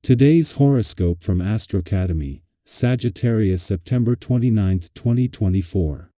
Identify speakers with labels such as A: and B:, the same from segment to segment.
A: Today's horoscope from AstroCademy, Sagittarius, September 29, 2024.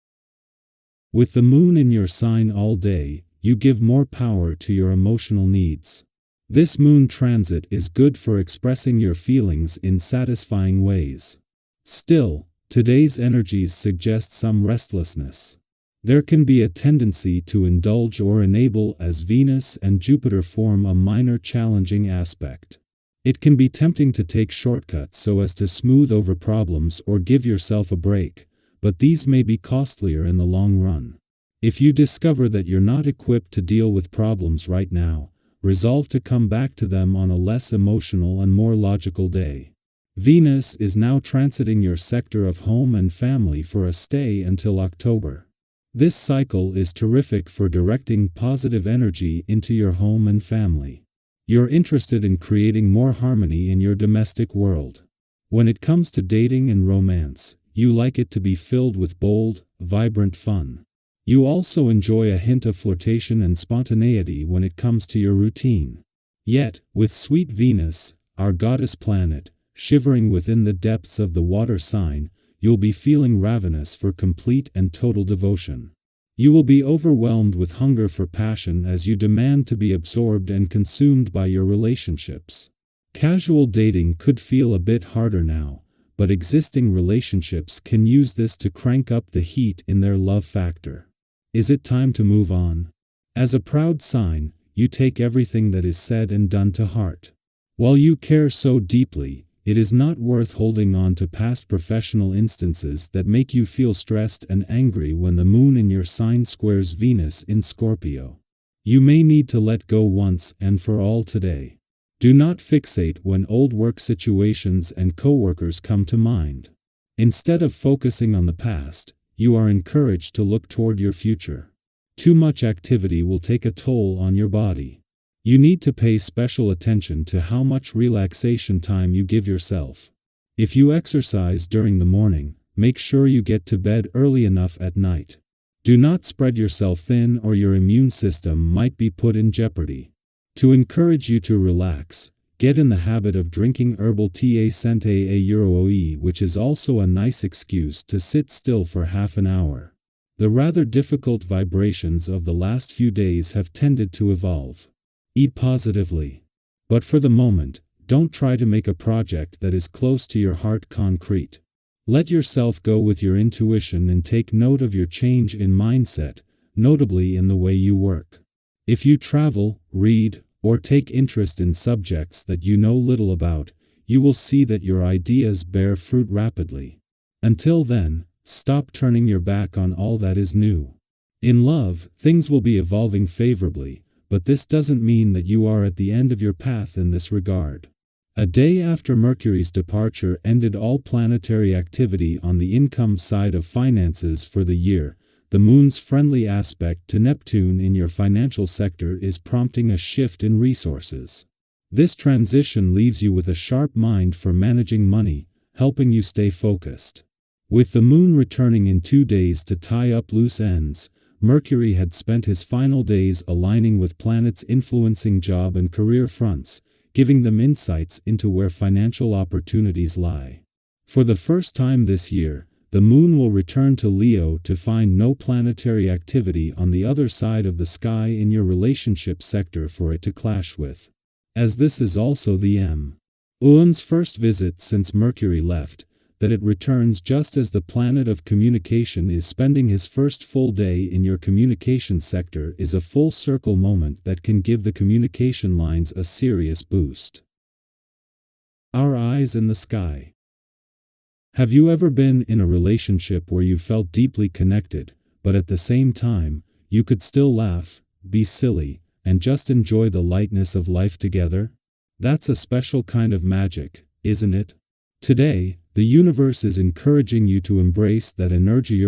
A: With the moon in your sign all day, you give more power to your emotional needs. This moon transit is good for expressing your feelings in satisfying ways. Still, today's energies suggest some restlessness. There can be a tendency to indulge or enable as Venus and Jupiter form a minor challenging aspect. It can be tempting to take shortcuts so as to smooth over problems or give yourself a break, but these may be costlier in the long run. If you discover that you're not equipped to deal with problems right now, resolve to come back to them on a less emotional and more logical day. Venus is now transiting your sector of home and family for a stay until October. This cycle is terrific for directing positive energy into your home and family. You're interested in creating more harmony in your domestic world. When it comes to dating and romance, you like it to be filled with bold, vibrant fun. You also enjoy a hint of flirtation and spontaneity when it comes to your routine. Yet, with sweet Venus, our goddess planet, shivering within the depths of the water sign, you'll be feeling ravenous for complete and total devotion. You will be overwhelmed with hunger for passion as you demand to be absorbed and consumed by your relationships. Casual dating could feel a bit harder now, but existing relationships can use this to crank up the heat in their love factor. Is it time to move on? As a proud sign, you take everything that is said and done to heart. While you care so deeply, it is not worth holding on to past professional instances that make you feel stressed and angry when the moon in your sign squares Venus in Scorpio. You may need to let go once and for all today. Do not fixate when old work situations and coworkers come to mind. Instead of focusing on the past, you are encouraged to look toward your future. Too much activity will take a toll on your body. You need to pay special attention to how much relaxation time you give yourself. If you exercise during the morning, make sure you get to bed early enough at night. Do not spread yourself thin or your immune system might be put in jeopardy. To encourage you to relax, get in the habit of drinking herbal tea sente a eurooe, which is also a nice excuse to sit still for half an hour. The rather difficult vibrations of the last few days have tended to evolve. Eat positively. But for the moment, don't try to make a project that is close to your heart concrete. Let yourself go with your intuition and take note of your change in mindset, notably in the way you work. If you travel, read, or take interest in subjects that you know little about, you will see that your ideas bear fruit rapidly. Until then, stop turning your back on all that is new. In love, things will be evolving favorably, but this doesn't mean that you are at the end of your path in this regard. A day after Mercury's departure ended all planetary activity on the income side of finances for the year, the moon's friendly aspect to Neptune in your financial sector is prompting a shift in resources. This transition leaves you with a sharp mind for managing money, helping you stay focused. With the moon returning in 2 days to tie up loose ends, Mercury had spent his final days aligning with planets influencing job and career fronts, giving them insights into where financial opportunities lie. For the first time this year, the moon will return to Leo to find no planetary activity on the other side of the sky in your relationship sector for it to clash with. As this is also the moon's first visit since Mercury left, that it returns just as the planet of communication is spending his first full day in your communication sector is a full circle moment that can give the communication lines a serious boost. Our eyes in the sky. Have you ever been in a relationship where you felt deeply connected, but at the same time, you could still laugh, be silly, and just enjoy the lightness of life together? That's a special kind of magic, isn't it? Today, the universe is encouraging you to embrace that energy,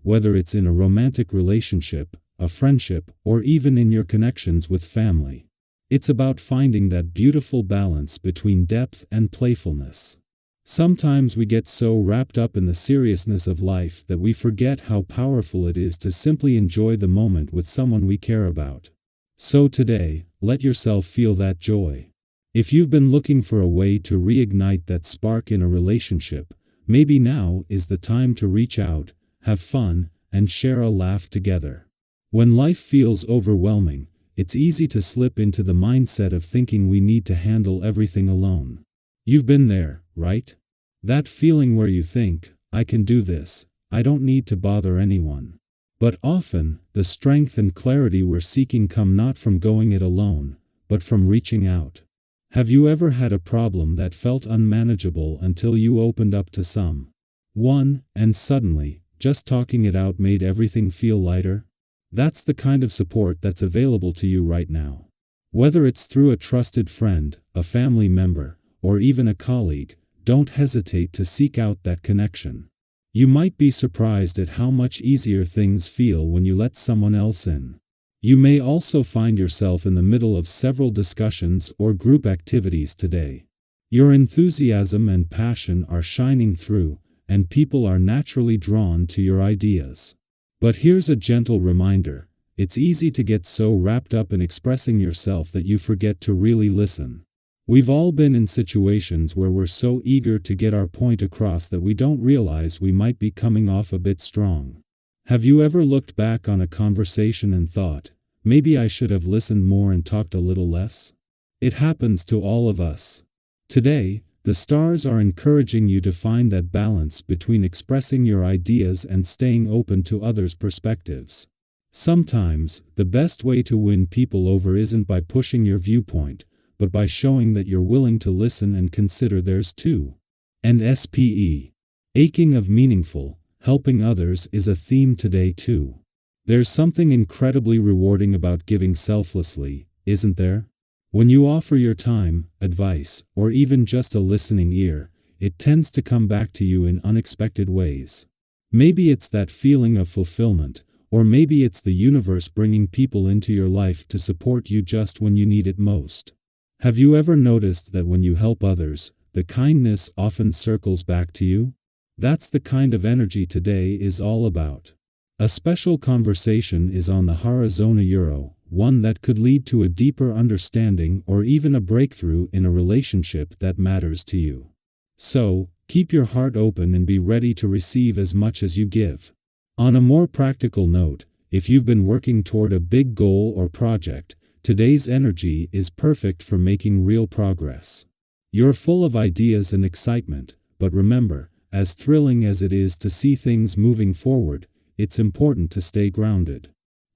A: whether it's in a romantic relationship, a friendship, or even in your connections with family. It's about finding that beautiful balance between depth and playfulness. Sometimes we get so wrapped up in the seriousness of life that we forget how powerful it is to simply enjoy the moment with someone we care about. So today, let yourself feel that joy. If you've been looking for a way to reignite that spark in a relationship, maybe now is the time to reach out, have fun, and share a laugh together. When life feels overwhelming, it's easy to slip into the mindset of thinking we need to handle everything alone. You've been there, right? That feeling where you think, I can do this, I don't need to bother anyone. But often, the strength and clarity we're seeking come not from going it alone, but from reaching out. Have you ever had a problem that felt unmanageable until you opened up to someone, and suddenly, just talking it out made everything feel lighter? That's the kind of support that's available to you right now. Whether it's through a trusted friend, a family member, or even a colleague, don't hesitate to seek out that connection. You might be surprised at how much easier things feel when you let someone else in. You may also find yourself in the middle of several discussions or group activities today. Your enthusiasm and passion are shining through, and people are naturally drawn to your ideas. But here's a gentle reminder: it's easy to get so wrapped up in expressing yourself that you forget to really listen. We've all been in situations where we're so eager to get our point across that we don't realize we might be coming off a bit strong. Have you ever looked back on a conversation and thought, maybe I should have listened more and talked a little less? It happens to all of us. Today, the stars are encouraging you to find that balance between expressing your ideas and staying open to others' perspectives. Sometimes, the best way to win people over isn't by pushing your viewpoint, but by showing that you're willing to listen and consider theirs too. And SPE. Aching of meaningful, helping others is a theme today too. There's something incredibly rewarding about giving selflessly, isn't there? When you offer your time, advice, or even just a listening ear, it tends to come back to you in unexpected ways. Maybe it's that feeling of fulfillment, or maybe it's the universe bringing people into your life to support you just when you need it most. Have you ever noticed that when you help others, the kindness often circles back to you? That's the kind of energy today is all about. A special conversation is on the horizon, one that could lead to a deeper understanding or even a breakthrough in a relationship that matters to you. So, keep your heart open and be ready to receive as much as you give. On a more practical note, if you've been working toward a big goal or project, today's energy is perfect for making real progress. You're full of ideas and excitement, but remember, as thrilling as it is to see things moving forward, it's important to stay grounded.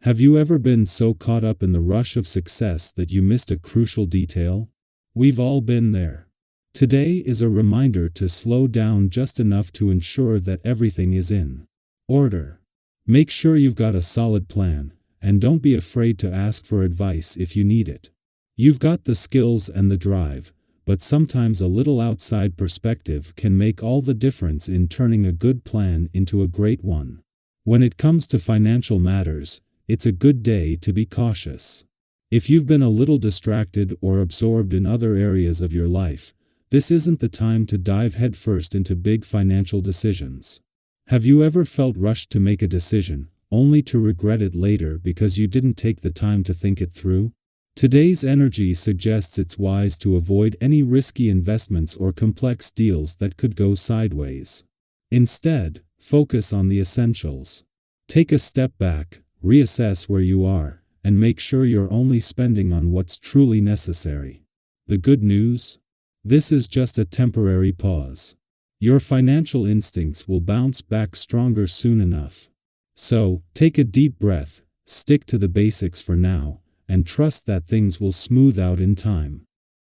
A: Have you ever been so caught up in the rush of success that you missed a crucial detail? We've all been there. Today is a reminder to slow down just enough to ensure that everything is in order. Make sure you've got a solid plan, and don't be afraid to ask for advice if you need it. You've got the skills and the drive, but sometimes a little outside perspective can make all the difference in turning a good plan into a great one. When it comes to financial matters, it's a good day to be cautious. If you've been a little distracted or absorbed in other areas of your life, this isn't the time to dive headfirst into big financial decisions. Have you ever felt rushed to make a decision, only to regret it later because you didn't take the time to think it through? Today's energy suggests it's wise to avoid any risky investments or complex deals that could go sideways. Instead, focus on the essentials. Take a step back, reassess where you are, and make sure you're only spending on what's truly necessary. The good news? This is just a temporary pause. Your financial instincts will bounce back stronger soon enough. So, take a deep breath, stick to the basics for now, and trust that things will smooth out in time.